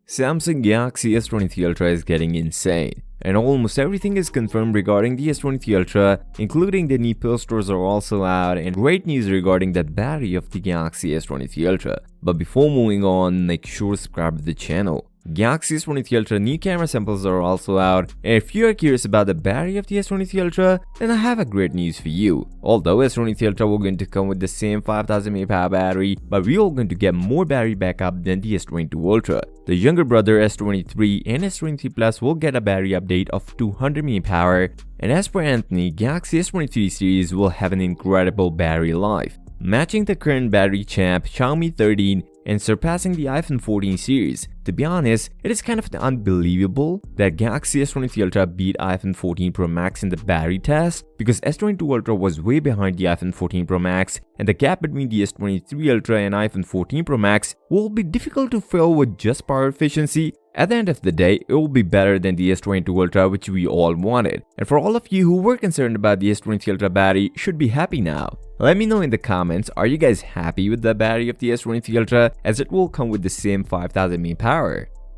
Samsung Galaxy S23 Ultra is getting insane, and almost everything is confirmed regarding the S23 Ultra, including the new posters are also out, and great news regarding the battery of the Galaxy S23 Ultra. But before moving on, make sure to subscribe to the channel. Galaxy S23 Ultra new camera samples are also out, and if you are curious about the battery of the S23 Ultra, then I have a great news for you. Although S23 Ultra will going to come with the same 5000 mAh battery, but we are going to get more battery backup than the S22 Ultra. The younger brother S23 and S23 Plus will get a battery update of 200 mAh, and as per Anthony, Galaxy S23 series will have an incredible battery life, matching the current battery champ Xiaomi 13 and surpassing the iPhone 14 series. To be honest, it is kind of unbelievable that Galaxy S23 Ultra beat iPhone 14 Pro Max in the battery test, because S22 Ultra was way behind the iPhone 14 Pro Max, and the gap between the S23 Ultra and iPhone 14 Pro Max will be difficult to fill with just power efficiency. At the end of the day, it will be better than the S22 Ultra, which we all wanted. And for all of you who were concerned about the S23 Ultra battery, should be happy now. Let me know in the comments, are you guys happy with the battery of the S23 Ultra, as it will come with the same 5000 mAh?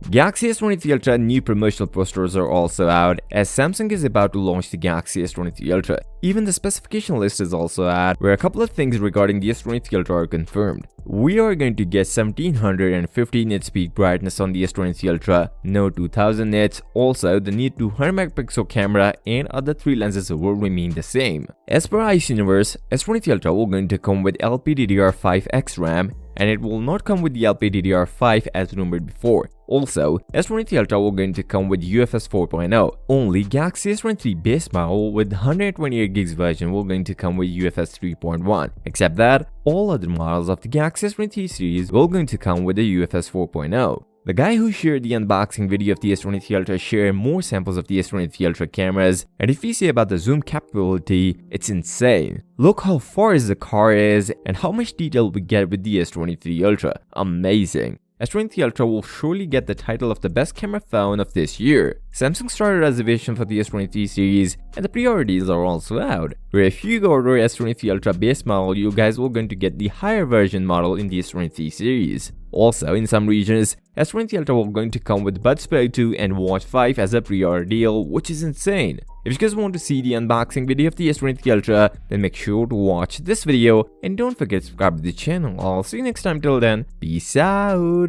Galaxy S23 Ultra new promotional posters are also out, as Samsung is about to launch the Galaxy S23 Ultra. Even the specification list is also out, where a couple of things regarding the S23 Ultra are confirmed. We are going to get 1750 nits peak brightness on the S23 Ultra, no 2000 nits. Also, the new 200 megapixel camera and other 3 lenses will remain the same. As per Ice Universe, S23 Ultra will going to come with LPDDR5X RAM, and it will not come with the LPDDR5 as rumored before. Also, S23 Ultra will going to come with UFS 4.0. Only Galaxy S23 base model with 128GB version will going to come with UFS 3.1. Except that, all other models of the Galaxy S23 series will going to come with the UFS 4.0. The guy who shared the unboxing video of the S23 Ultra shared more samples of the S23 Ultra cameras, and if you see about the zoom capability, it's insane. Look how far the car is and how much detail we get with the S23 Ultra. Amazing. S23 Ultra will surely get the title of the best camera phone of this year. Samsung started reservation for the S23 series, and the priorities are also out, where if you order S23 Ultra base model, you guys will going to get the higher version model in the S23 series. Also, in some regions, S23 Ultra will going to come with Buds Pro 2 and Watch 5 as a pre-order deal, which is insane. If you guys want to see the unboxing video of the S23 Ultra, then make sure to watch this video and don't forget to subscribe to the channel. I'll see you next time. Till then, peace out.